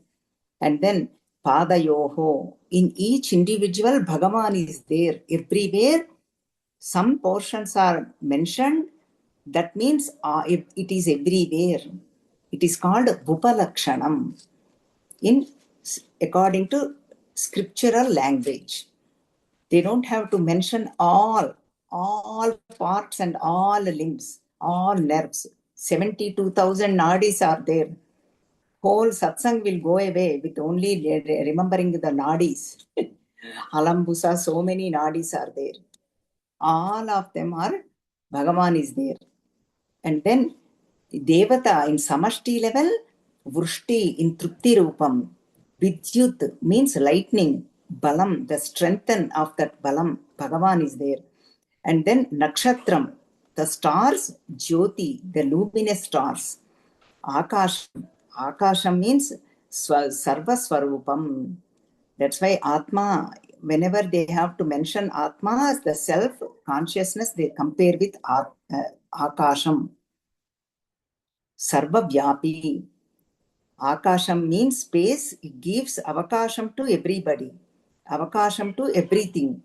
And then pada yoho, in each individual, Bhagavan is there. Everywhere, some portions are mentioned. That means it is everywhere. It is called Bhupalakshanam according to scriptural language. They don't have to mention all parts and all limbs, all nerves. 72,000 nadis are there. Whole satsang will go away with only remembering the nadis. Alambusa, so many nadis are there. All of them are, Bhagavan is there. And then Devata in Samashti level, Vrushti in Trupti Rupam, Vidyut means lightning, Balam, the strengthen of that Balam, Bhagavan is there. And then Nakshatram, the stars, Jyoti, the luminous stars. Akasham means Sarva Swarupam. That's why Atma, whenever they have to mention Atma as the self consciousness, they compare with Akasham. Sarva Vyapi. Akasham means space. It gives avakasham to everybody. Avakasham to everything.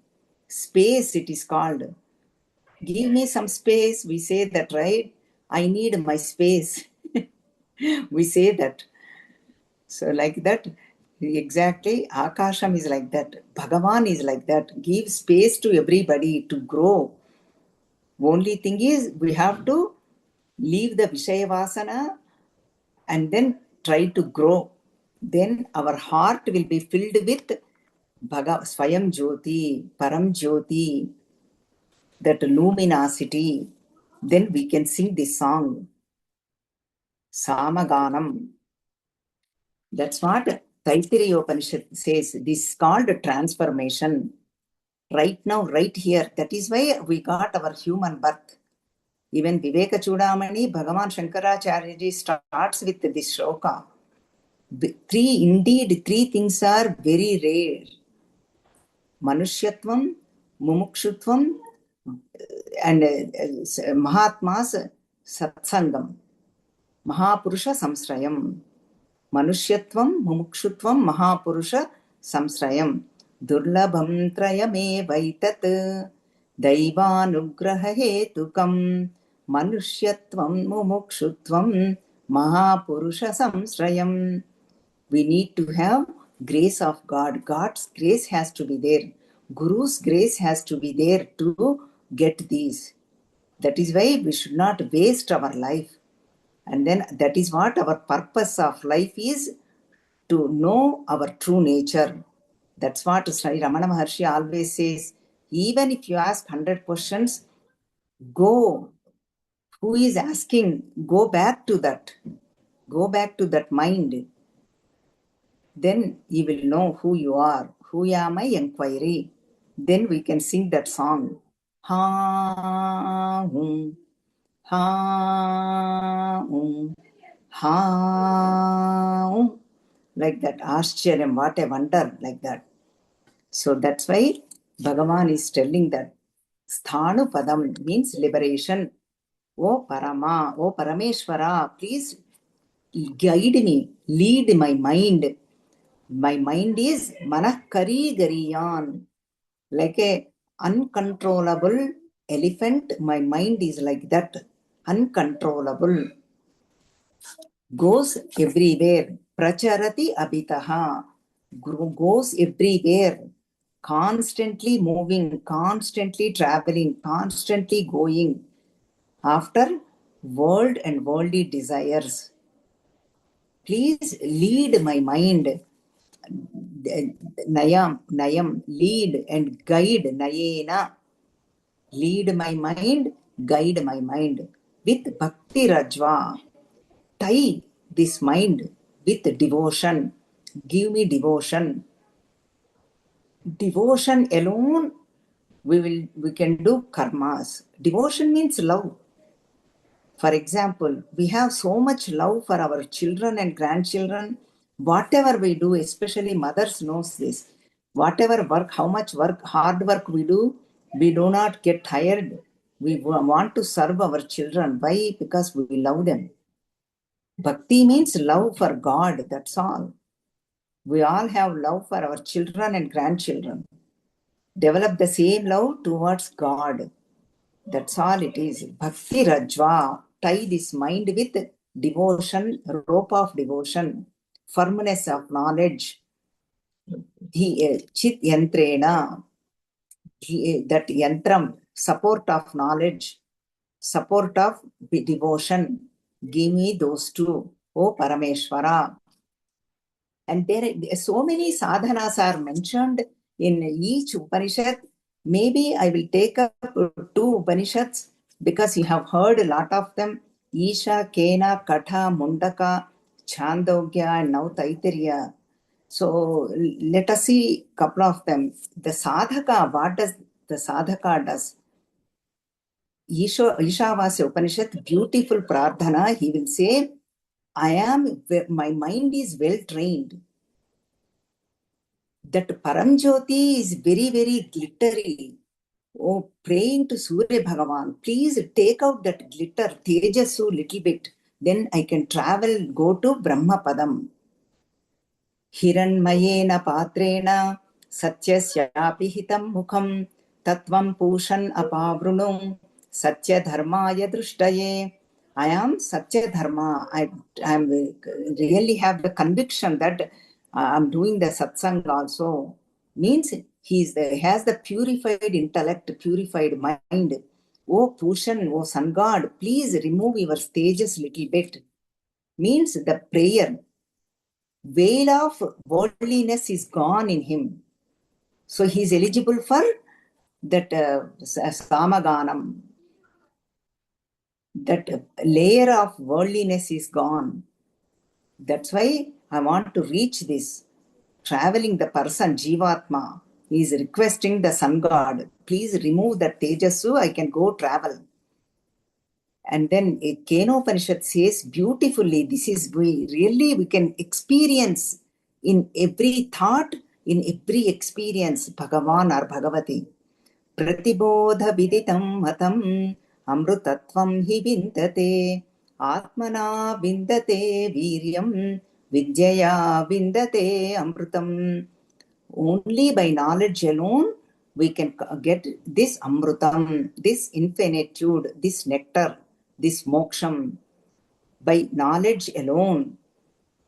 Space it is called. Give me some space. We say that, right? I need my space. We say that. So like that, exactly, Akasham is like that. Bhagavan is like that. Give space to everybody to grow. Only thing is, we have to leave the Vishaya Vasana and then try to grow. Then our heart will be filled with Swayam Jyoti, Param Jyoti, that luminosity. Then we can sing this song, Samaganam. That's what Taittiriya Upanishad says. This is called transformation. Right now, right here. That is why we got our human birth. Even Viveka Chudamani, Bhagavan Shankaracharya starts with this shloka. Three things are very rare. Manushyatvam, Mumukshutvam, and Mahatma's Satsangam. Mahapurusha Samsrayam. Manushyatvam, Mumukshutvam, Mahapurusha Samsrayam. Durlabham trayame vaitat Daivanugraha hetukam Manushyatvam mumukshutvam Mahapurusha samsrayam. We need to have grace of God. God's grace has to be there. Guru's grace has to be there to get these. That is why we should not waste our life. And then that is what our purpose of life is, to know our true nature. That's what Sri Ramana Maharshi always says. Even if you ask 100 questions, go. Who is asking? Go back to that. Go back to that mind. Then you will know who you are. Who am I? Inquiry. Then we can sing that song. Ha hum, ha hum, ha hum. Like that. Ashcharyam, what a wonder, like that. So that's why Bhagavan is telling that Sthanu Padam means liberation. O Parama, O Parameshwara, please guide me, lead my mind. My mind is Manakari Gariyan, like a uncontrollable elephant. My mind is like that, uncontrollable, goes everywhere. Pracharati abhitaha, goes everywhere, constantly moving, constantly traveling, constantly going after world and worldly desires. Please lead my mind. Nayam, lead and guide, Nayena. Lead my mind, guide my mind. With Bhakti Rajva, tie this mind with devotion. Give me devotion. Devotion alone, we can do karmas. Devotion means love. For example, we have so much love for our children and grandchildren. Whatever we do, especially mothers knows this. Whatever work, how much work, hard work we do not get tired. We want to serve our children. Why? Because we love them. Bhakti means love for God, that's all. We all have love for our children and grandchildren. Develop the same love towards God. That's all it is. Bhakti Rajva. Tie this mind with devotion, rope of devotion, firmness of knowledge. Chit yantrena. That yantram, support of knowledge, support of devotion. Give me those two, O Parameshwara. And there so many sadhanas are mentioned in each Upanishad. Maybe I will take up two Upanishads because you have heard a lot of them. Isha, Kena, Katha, Mundaka, Chandogya, and now Taittiriya. So let us see a couple of them. The sadhaka, what does the sadhaka does? Ishavasya Upanishad, beautiful prarthana, he will say, my mind is well trained. That Paramjyoti is very, very glittery. Oh, praying to Surya Bhagavan, please take out that glitter, Tejasu little bit. Then I can travel, go to Brahma Padam. Hiranmayena Patrena Satyasyapi Hitam Mukham Tatvam Pushan Apavruno Satya Dharmaya Drushtaye. I am Satya Dharma. I am really have the conviction that I am doing the satsang also. Means he has the purified intellect, purified mind. Oh Pushan, oh Sun God, please remove your stages little bit. Means the prayer. Veil of worldliness is gone in him. So he is eligible for that Samaganam. That layer of worldliness is gone. That's why I want to reach this. Traveling the person, Jivatma, he is requesting the sun god, please remove that Tejasu, I can go travel. And then Kenopanishad says beautifully, this is we can experience in every thought, in every experience, Bhagavan or Bhagavati. Pratibodha viditam matam amrutatvam hi vindate atmana vindate viryam vidyaya vindate amrutam. Only by knowledge alone we can get this amrutam, this infinitude, this nectar. this moksham by knowledge alone.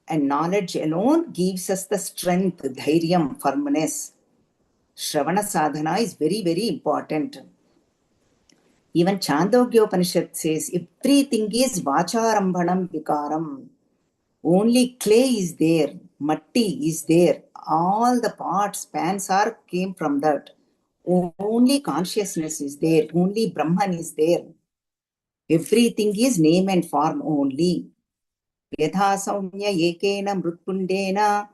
And knowledge alone gives us the strength, dhairyam, firmness. Shravana sadhana is very, very important. Even Chandogya Upanishad says everything is vacharambhanam vikaram. Only clay is there, matti is there. All the parts, pans are came from that. Only consciousness is there. Only Brahman is there. Everything is name and form only. Yatha saumya ekena mrutpundena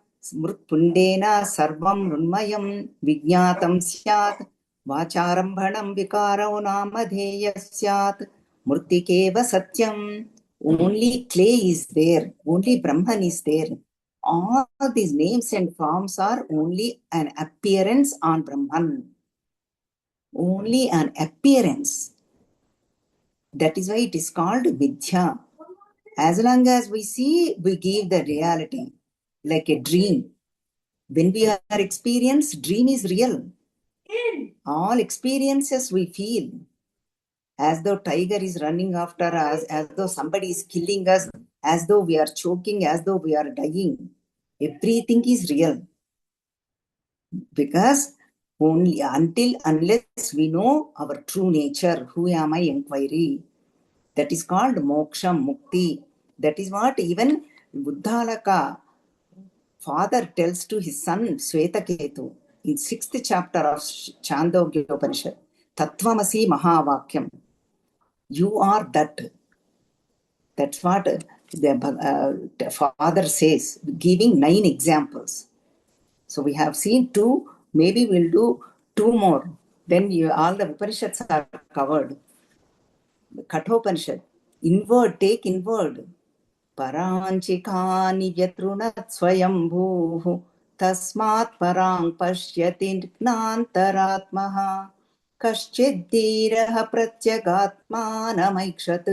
sarvam runmayam vijnatam syat vacharambhanam vikaro namadheya syat murtikeva satyam. Only clay is there. Only Brahman is there. All these names and forms are only an appearance on Brahman. Only an appearance. That is why it is called Vidya. As long as we see, we give the reality, like a dream. When we are experienced, dream is real. All experiences we feel, as though tiger is running after us, as though somebody is killing us, as though we are choking, as though we are dying. Everything is real. Because only unless we know our true nature, who am I inquiry, that is called moksha, mukti. That is what even Buddhalaka father tells to his son Swetaketu in 6th chapter of Chandogya Upanishad. Tattvamasi Mahavakyam. You are that. That's what the father says, giving 9 examples. So we have seen 2, maybe we'll do 2 more. Then all the Upanishads are covered. Kathopanishad, inward, take inward. Paranchikani vyatrunat swayambhuh tasmat parang pashyati gnantaratmaha kaschidhiraha pratyagatmanamaikshat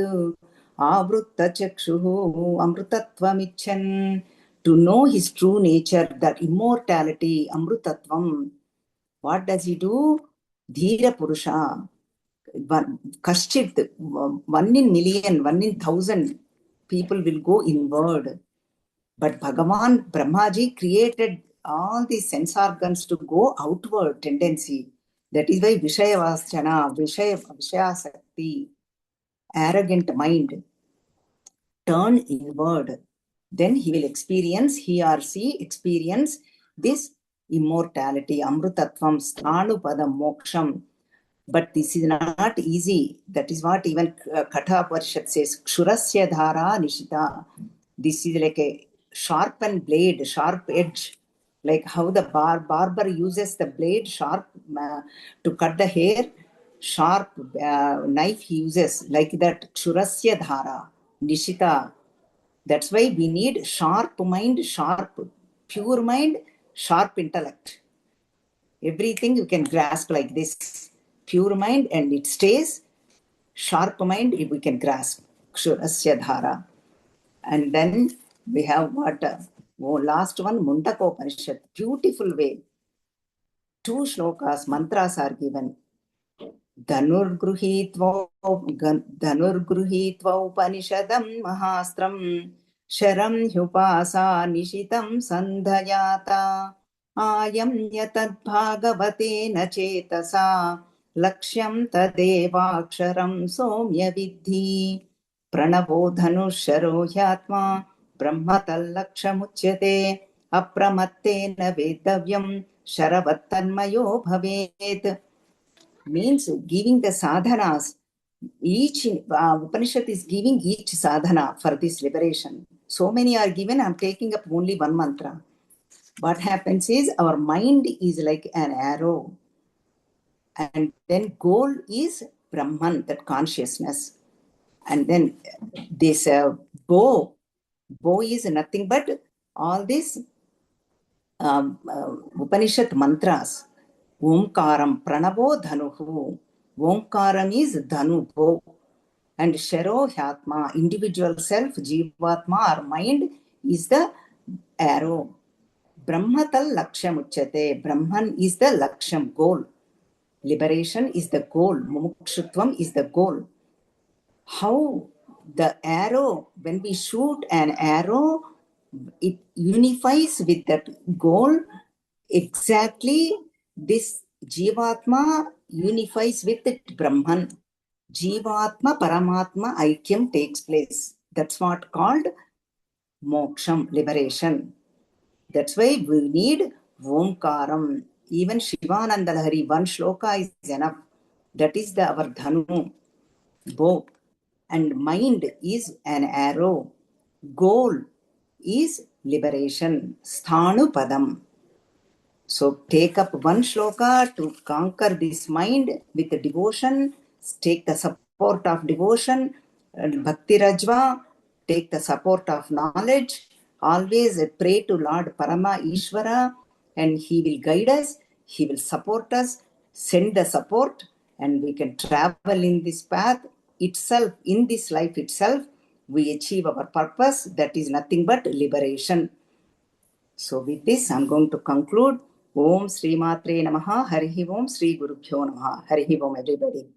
avrutta chakshuhu amrutatvam. To know his true nature, that immortality, amrutatvam. What does he do? Dhira Purusha. Kaschit, 1 in million, 1 in 1,000 people will go inward. But Bhagavan Brahmaji created all these sense organs to go outward tendency. That is why Vishaya Vaschana, Vishaya Sakti, arrogant mind, turn inward. Then he will experience, he or she experience this immortality, Amrutatvam, Sthanupadam, Moksham. But this is not easy. That is what even Katha Parishad says, Kshurasya Dhara Nishita. This is like a sharpened blade, sharp edge. Like how the barber uses the blade sharp to cut the hair, sharp knife he uses, like that. Kshurasya Dhara Nishita. That's why we need sharp mind, sharp, pure mind, sharp intellect. Everything you can grasp like this. Pure mind, and it stays. Sharp mind, we can grasp. Kshurasya Dhara. And then we have what? Last one, Mundaka Upanishad. Beautiful way. 2 shlokas, mantras are given. Dhanurgruhitva Upanishadam Mahastram Sharam Hyupasa Nishitam Sandhayata Ayam Yatad Bhagavate Nachetasa Lakshyam Tadevaksharam Somya Vidhi Pranavo Dhanusharo Hyatma Brahmatal Lakshamuchyate Apramattena Vedavyam Sharavattanmayo Bhavet. Means giving the sadhanas. Each Upanishad is giving each sadhana for this liberation. So many are given, I'm taking up only one mantra. What happens is our mind is like an arrow. And then goal is Brahman, that consciousness. And then this bow is nothing but all these Upanishad mantras. Omkaram, Pranavo Dhanuhu. Omkaram is Dhanu, bow. And Sharo Hyatma, individual self, Jivatma or mind, is the arrow. Brahmatal Laksham Uchyate. Brahman is the Laksham, goal. Liberation is the goal. Mumukshutvam is the goal. How the arrow, when we shoot an arrow, it unifies with that goal. Exactly, this Jivatma unifies with it Brahman. Jivatma Paramatma Aikyam takes place. That's what called moksham, liberation. That's why we need Omkaram. Even Shivananda Lahari, one shloka is enough. That is our dhanu, bow. And mind is an arrow. Goal is liberation. Sthanu padam. So take up one shloka to conquer this mind with devotion. Take the support of devotion. Bhakti Rajva. Take the support of knowledge. Always pray to Lord Parama Ishvara, and He will guide us. He will support us. Send the support, and we can travel in this path itself. In this life itself, we achieve our purpose. That is nothing but liberation. So with this, I'm going to conclude. Om Sri Matre Namaha, Harihi Om, Sri Gurubhyo Namaha, Harihi Om, everybody.